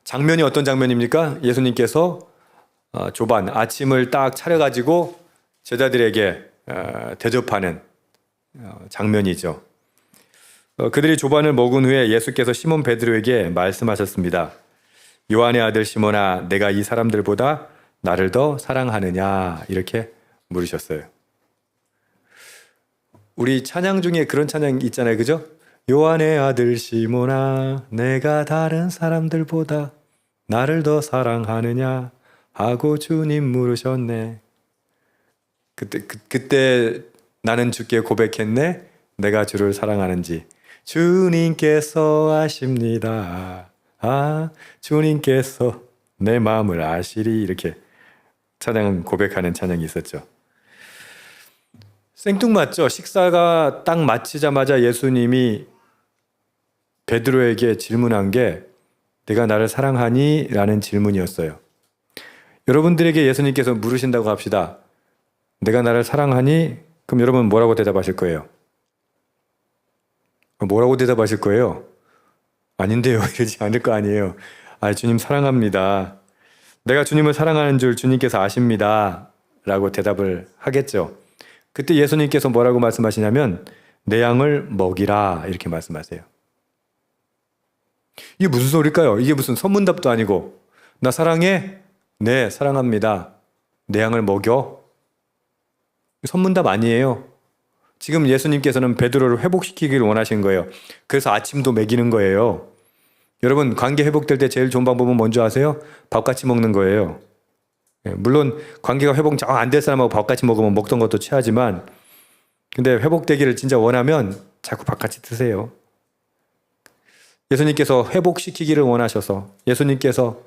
장면이 어떤 장면입니까? 예수님께서 조반 아침을 딱 차려가지고 제자들에게 대접하는 장면이죠. 그들이 조반을 먹은 후에 예수께서 시몬 베드로에게 말씀하셨습니다. 요한의 아들 시몬아, 내가 이 사람들보다 나를 더 사랑하느냐? 이렇게 물으셨어요. 우리 찬양 중에 그런 찬양 있잖아요, 그죠? 요한의 아들 시몬아, 내가 다른 사람들보다 나를 더 사랑하느냐? 하고 주님 물으셨네. 그때 나는 주께 고백했네. 내가 주를 사랑하는지. 주님께서 아십니다. 주님께서 내 마음을 아시리. 이렇게 찬양 고백하는 찬양이 있었죠. 생뚱맞죠? 식사가 딱 마치자마자 예수님이 베드로에게 질문한 게 내가 나를 사랑하니? 라는 질문이었어요. 여러분들에게 예수님께서 물으신다고 합시다. 내가 나를 사랑하니? 그럼 여러분 뭐라고 대답하실 거예요? 뭐라고 대답하실 거예요? 아닌데요. 이러지 않을 거 아니에요. 주님 사랑합니다. 내가 주님을 사랑하는 줄 주님께서 아십니다. 라고 대답을 하겠죠. 그때 예수님께서 뭐라고 말씀하시냐면 내 양을 먹이라 이렇게 말씀하세요. 이게 무슨 소리일까요? 이게 무슨 선문답도 아니고 나 사랑해? 네, 사랑합니다. 내 양을 먹여? 선문답 아니에요. 지금 예수님께서는 베드로를 회복시키기를 원하신 거예요. 그래서 아침도 먹이는 거예요. 여러분 관계 회복될 때 제일 좋은 방법은 뭔지 아세요? 밥 같이 먹는 거예요. 물론 관계가 회복 정 안 될 사람하고 밥 같이 먹으면 먹던 것도 취하지만 근데 회복되기를 진짜 원하면 자꾸 밥 같이 드세요. 예수님께서 회복시키기를 원하셔서 예수님께서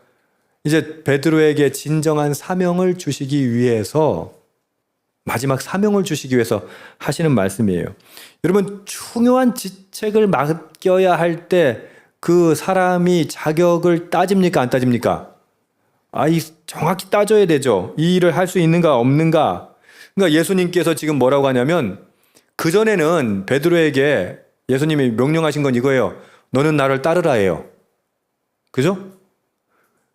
이제 베드로에게 진정한 사명을 주시기 위해서 마지막 사명을 주시기 위해서 하시는 말씀이에요. 여러분 중요한 직책을 맡겨야 할 때 그 사람이 자격을 따집니까 안 따집니까? 정확히 따져야 되죠. 이 일을 할 수 있는가 없는가. 그러니까 예수님께서 지금 뭐라고 하냐면 그전에는 베드로에게 예수님이 명령하신 건 이거예요. 너는 나를 따르라예요. 그죠?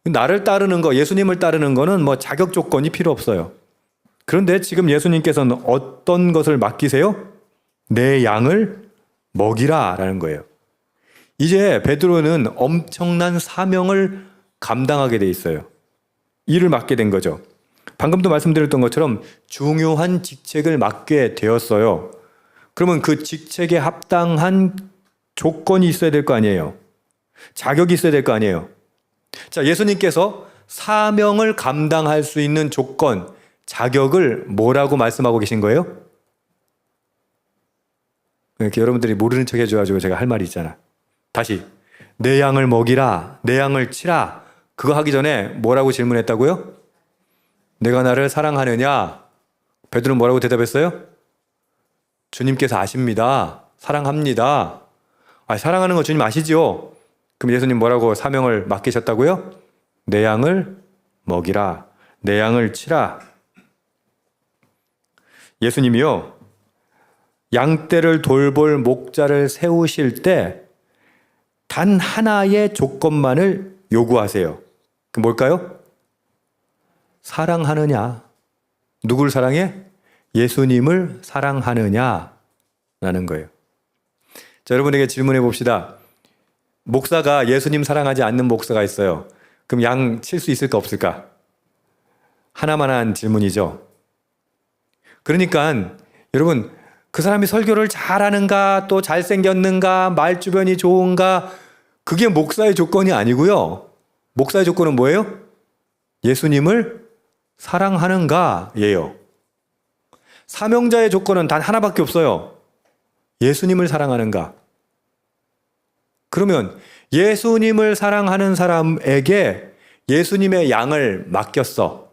나를 따르는 거, 예수님을 따르는 거는 뭐 자격 조건이 필요 없어요. 그런데 지금 예수님께서는 어떤 것을 맡기세요? 내 양을 먹이라 라는 거예요. 이제 베드로는 엄청난 사명을 감당하게 돼 있어요. 일을 맡게 된 거죠. 방금도 말씀드렸던 것처럼 중요한 직책을 맡게 되었어요. 그러면 그 직책에 합당한 조건이 있어야 될 거 아니에요. 자격이 있어야 될 거 아니에요. 자, 예수님께서 사명을 감당할 수 있는 조건, 자격을 뭐라고 말씀하고 계신 거예요? 이렇게 여러분들이 모르는 척 해줘가지고 제가 할 말이 있잖아. 다시 내 양을 먹이라, 내 양을 치라. 그거 하기 전에 뭐라고 질문했다고요? 내가 나를 사랑하느냐? 베드로는 뭐라고 대답했어요? 주님께서 아십니다. 사랑합니다. 사랑하는 거 주님 아시죠? 그럼 예수님 뭐라고 사명을 맡기셨다고요? 내 양을 먹이라, 내 양을 치라. 예수님이요, 양떼를 돌볼 목자를 세우실 때 단 하나의 조건만을 요구하세요. 그 뭘까요? 사랑하느냐. 누굴 사랑해? 예수님을 사랑하느냐 라는 거예요. 자, 여러분에게 질문해 봅시다. 목사가 예수님 사랑하지 않는 목사가 있어요. 그럼 양 칠 수 있을까 없을까? 하나만한 질문이죠. 그러니까 여러분 그 사람이 설교를 잘하는가 또 잘생겼는가 말주변이 좋은가 그게 목사의 조건이 아니고요. 목사의 조건은 뭐예요? 예수님을 사랑하는가 예요. 사명자의 조건은 단 하나밖에 없어요. 예수님을 사랑하는가. 그러면 예수님을 사랑하는 사람에게 예수님의 양을 맡겼어.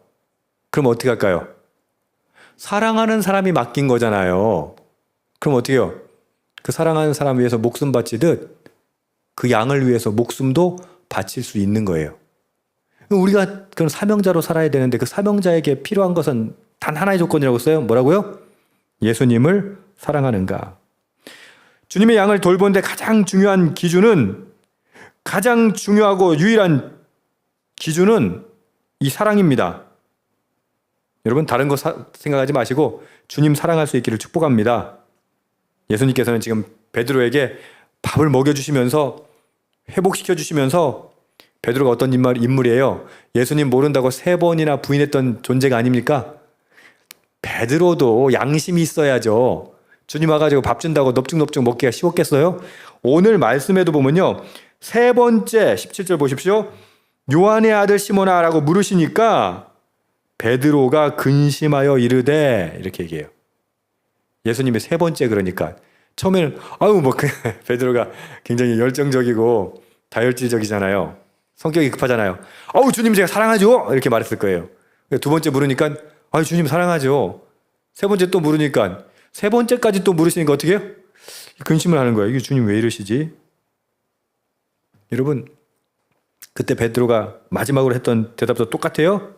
그럼 어떻게 할까요? 사랑하는 사람이 맡긴 거잖아요. 그럼 어떻게 해요? 그 사랑하는 사람 위해서 목숨 바치듯 그 양을 위해서 목숨도 바칠 수 있는 거예요. 우리가 그런 사명자로 살아야 되는데 그 사명자에게 필요한 것은 단 하나의 조건이라고 써요. 뭐라고요? 예수님을 사랑하는가. 주님의 양을 돌보는데 가장 중요한 기준은 가장 중요하고 유일한 기준은 이 사랑입니다. 여러분 다른 거 생각하지 마시고 주님 사랑할 수 있기를 축복합니다. 예수님께서는 지금 베드로에게 밥을 먹여주시면서 회복시켜주시면서 베드로가 어떤 인물이에요? 예수님 모른다고 3번이나 부인했던 존재가 아닙니까? 베드로도 양심이 있어야죠. 주님 와가지고 밥 준다고 넙죽넙죽 먹기가 쉬웠겠어요? 오늘 말씀에도 보면요. 3번째 17절 보십시오. 요한의 아들 시몬아 라고 물으시니까 베드로가 근심하여 이르되 이렇게 얘기해요. 예수님이 3번째 그러니까 처음에는 베드로가 굉장히 열정적이고 다혈질적이잖아요. 성격이 급하잖아요. 주님 제가 사랑하죠 이렇게 말했을 거예요. 2번째 물으니까 주님 사랑하죠. 3번째 또 물으니까 3번째까지 또 물으시니까 어떻게 해요? 근심을 하는 거예요. 이게 주님 왜 이러시지? 여러분 그때 베드로가 마지막으로 했던 대답도 똑같아요.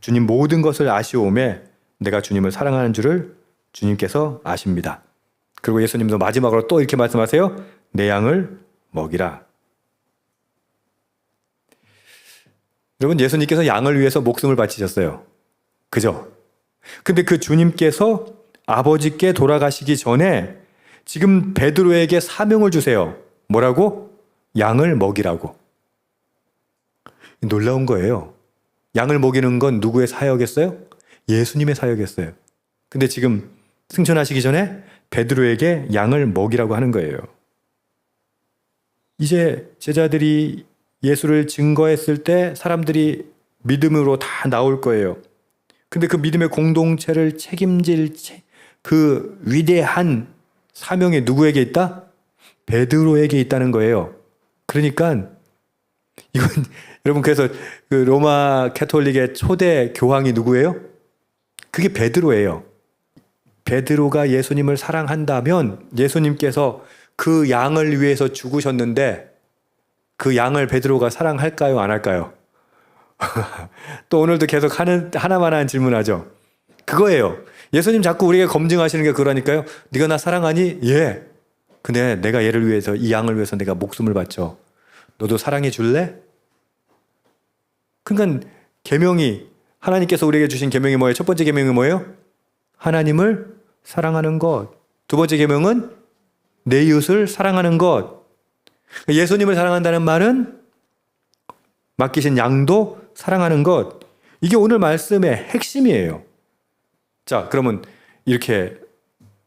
주님 모든 것을 아시오매 내가 주님을 사랑하는 줄을 주님께서 아십니다. 그리고 예수님도 마지막으로 또 이렇게 말씀하세요. 내 양을 먹이라. 여러분 예수님께서 양을 위해서 목숨을 바치셨어요. 그죠? 근데 그 주님께서 아버지께 돌아가시기 전에 지금 베드로에게 사명을 주세요. 뭐라고? 양을 먹이라고. 놀라운 거예요. 양을 먹이는 건 누구의 사역이었어요? 예수님의 사역이었어요. 근데 지금 승천하시기 전에 베드로에게 양을 먹이라고 하는 거예요. 이제 제자들이 예수를 증거했을 때 사람들이 믿음으로 다 나올 거예요. 근데 그 믿음의 공동체를 책임질 그 위대한 사명이 누구에게 있다? 베드로에게 있다는 거예요. 그러니까 이건 여러분 그래서 그 로마 캐톨릭의 초대 교황이 누구예요? 그게 베드로예요. 베드로가 예수님을 사랑한다면 예수님께서 그 양을 위해서 죽으셨는데 그 양을 베드로가 사랑할까요? 안 할까요? 또 오늘도 계속 하나만 질문하죠. 그거예요. 예수님 자꾸 우리에게 검증하시는 게 그러니까요. 네가 나 사랑하니? 예. 근데 내가 얘를 위해서 이 양을 위해서 내가 목숨을 바쳐. 너도 사랑해 줄래? 그러니까 계명이 하나님께서 우리에게 주신 계명이 뭐예요? 첫 번째 계명이 뭐예요? 하나님을 사랑하는 것. 2번째 계명은 내 이웃을 사랑하는 것. 예수님을 사랑한다는 말은 맡기신 양도 사랑하는 것. 이게 오늘 말씀의 핵심이에요. 자, 그러면 이렇게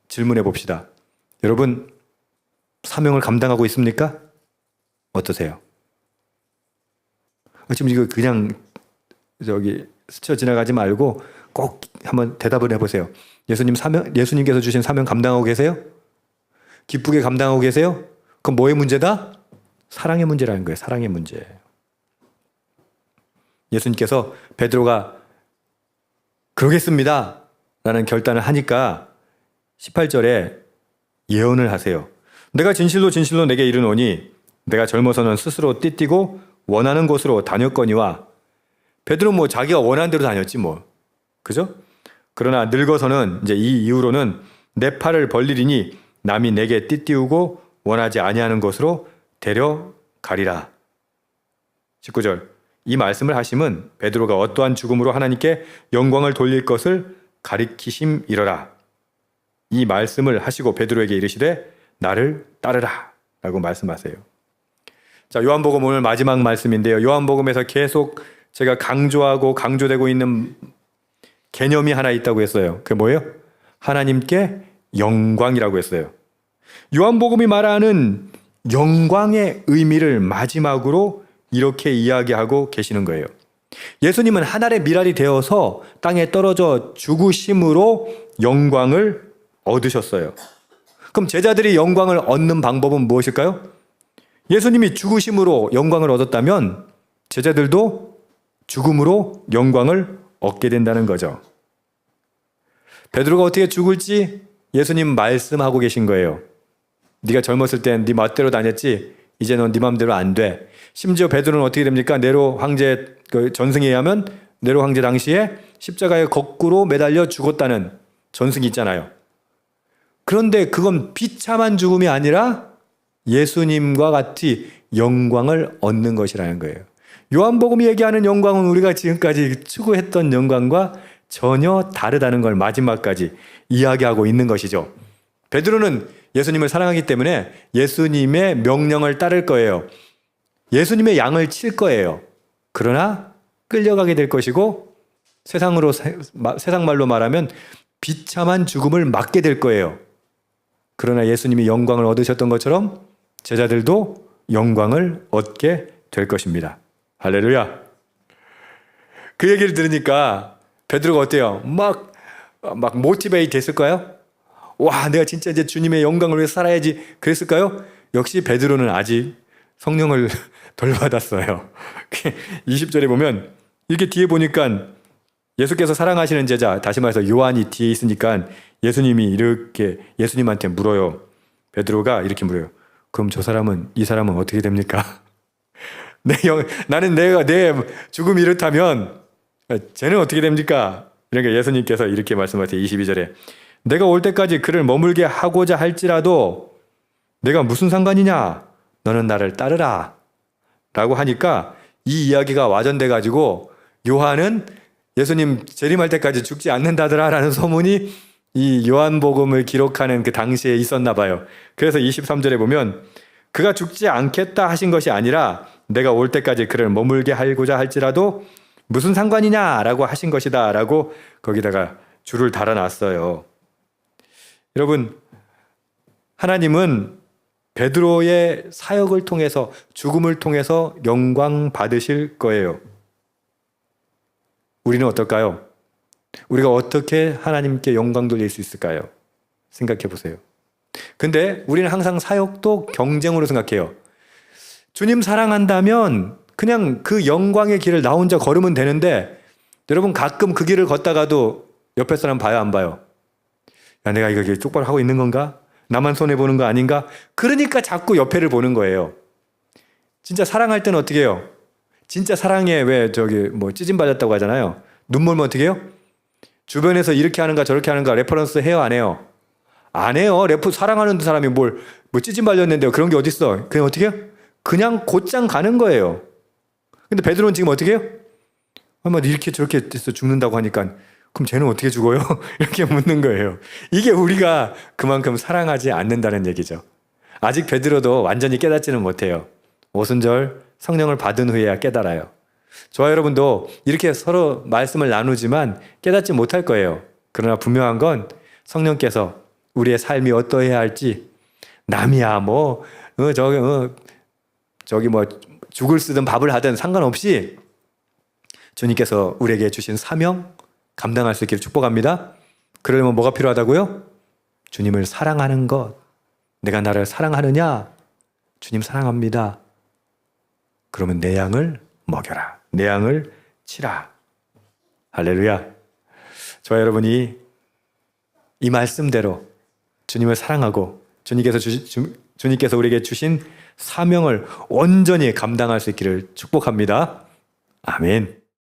질문해 봅시다. 여러분, 사명을 감당하고 있습니까? 어떠세요? 지금 이거 그냥 스쳐 지나가지 말고 꼭 한번 대답을 해보세요. 예수님께서 주신 사명 감당하고 계세요? 기쁘게 감당하고 계세요? 그럼 뭐의 문제다? 사랑의 문제라는 거예요. 사랑의 문제. 예수님께서 베드로가 그러겠습니다 라는 결단을 하니까 18절에 예언을 하세요. 내가 진실로 진실로 내게 이르노니 내가 젊어서는 스스로 띠띠고 원하는 곳으로 다녔거니와. 베드로 자기가 원하는 대로 다녔지 그죠? 그러나 늙어서는 이제 이 이후로는 내 팔을 벌리리니 남이 내게 띠띠우고 원하지 아니하는 곳으로 데려가리라. 19절. 이 말씀을 하심은 베드로가 어떠한 죽음으로 하나님께 영광을 돌릴 것을 가리키심이러라. 이 말씀을 하시고 베드로에게 이르시되 나를 따르라 라고 말씀하세요. 자, 요한복음 오늘 마지막 말씀인데요. 요한복음에서 계속 제가 강조되고 있는 개념이 하나 있다고 했어요. 그게 뭐예요? 하나님께 영광이라고 했어요. 요한복음이 말하는 영광의 의미를 마지막으로 이렇게 이야기하고 계시는 거예요. 예수님은 하늘의 미랄이 되어서 땅에 떨어져 죽으심으로 영광을 얻으셨어요. 그럼 제자들이 영광을 얻는 방법은 무엇일까요? 예수님이 죽으심으로 영광을 얻었다면 제자들도 죽음으로 영광을 얻게 된다는 거죠. 베드로가 어떻게 죽을지 예수님 말씀하고 계신 거예요. 네가 젊었을 땐 네 멋대로 다녔지 이제 넌 네 맘대로 안 돼. 심지어 베드로는 어떻게 됩니까? 네로 황제 전승에 의하면 네로 황제 당시에 십자가에 거꾸로 매달려 죽었다는 전승이 있잖아요. 그런데 그건 비참한 죽음이 아니라 예수님과 같이 영광을 얻는 것이라는 거예요. 요한복음이 얘기하는 영광은 우리가 지금까지 추구했던 영광과 전혀 다르다는 걸 마지막까지 이야기하고 있는 것이죠. 베드로는 예수님을 사랑하기 때문에 예수님의 명령을 따를 거예요. 예수님의 양을 칠 거예요. 그러나 끌려가게 될 것이고 세상 말로 말하면 비참한 죽음을 맞게 될 거예요. 그러나 예수님이 영광을 얻으셨던 것처럼 제자들도 영광을 얻게 될 것입니다. 할렐루야. 그 얘기를 들으니까 베드로가 어때요? 막 모티베이트 됐을까요? 와, 내가 진짜 이제 주님의 영광을 위해 살아야지 그랬을까요? 역시 베드로는 아직 성령을 덜 받았어요. 20절에 보면 이렇게 뒤에 보니까 예수께서 사랑하시는 제자, 다시 말해서 요한이 뒤에 있으니까 예수님이 이렇게 예수님한테 물어요. 베드로가 이렇게 물어요. 그럼 이 사람은 어떻게 됩니까? 나는 내 죽음이 이렇다면 쟤는 어떻게 됩니까? 그러니까 예수님께서 이렇게 말씀하세요. 22절에 내가 올 때까지 그를 머물게 하고자 할지라도 내가 무슨 상관이냐? 너는 나를 따르라 라고 하니까 이 이야기가 와전돼 가지고 요한은 예수님 재림할 때까지 죽지 않는다더라 라는 소문이 이 요한복음을 기록하는 그 당시에 있었나 봐요. 그래서 23절에 보면 그가 죽지 않겠다 하신 것이 아니라 내가 올 때까지 그를 머물게 하고자 할지라도 무슨 상관이냐 라고 하신 것이다 라고 거기다가 줄을 달아놨어요. 여러분, 하나님은 베드로의 사역을 통해서 죽음을 통해서 영광 받으실 거예요. 우리는 어떨까요? 우리가 어떻게 하나님께 영광 돌릴 수 있을까요? 생각해 보세요. 근데 우리는 항상 사역도 경쟁으로 생각해요. 주님 사랑한다면 그냥 그 영광의 길을 나 혼자 걸으면 되는데 여러분 가끔 그 길을 걷다가도 옆에 사람 봐요, 안 봐요? 야, 내가 이거 똑바로 하고 있는 건가? 나만 손해보는 거 아닌가? 그러니까 자꾸 옆에를 보는 거예요. 진짜 사랑할 때는 어떻게 해요? 진짜 사랑에 왜 찌짐 받았다고 하잖아요. 눈 멀면 어떻게 해요? 주변에서 이렇게 하는가 저렇게 하는가 레퍼런스 해요, 안 해요? 안 해요. 사랑하는 사람이 찌짐 발렸는데요. 그런 게 어딨어? 그냥 어떻게 해요? 그냥 곧장 가는 거예요. 근데 베드로는 지금 어떻게 해요? 이렇게 저렇게 해서 죽는다고 하니까 그럼 쟤는 어떻게 죽어요? 이렇게 묻는 거예요. 이게 우리가 그만큼 사랑하지 않는다는 얘기죠. 아직 베드로도 완전히 깨닫지는 못해요. 오순절 성령을 받은 후에야 깨달아요. 저와 여러분도 이렇게 서로 말씀을 나누지만 깨닫지 못할 거예요. 그러나 분명한 건 성령께서 우리의 삶이 어떠해야 할지 남이야 죽을 쓰든 밥을 하든 상관없이 주님께서 우리에게 주신 사명 감당할 수 있기를 축복합니다. 그러려면 뭐가 필요하다고요? 주님을 사랑하는 것. 내가 나를 사랑하느냐? 주님 사랑합니다. 그러면 내 양을 먹여라. 내 양을 치라. 할렐루야. 저와 여러분이 이 말씀대로 주님을 사랑하고 주님께서 우리에게 주신 사명을 온전히 감당할 수 있기를 축복합니다. 아멘.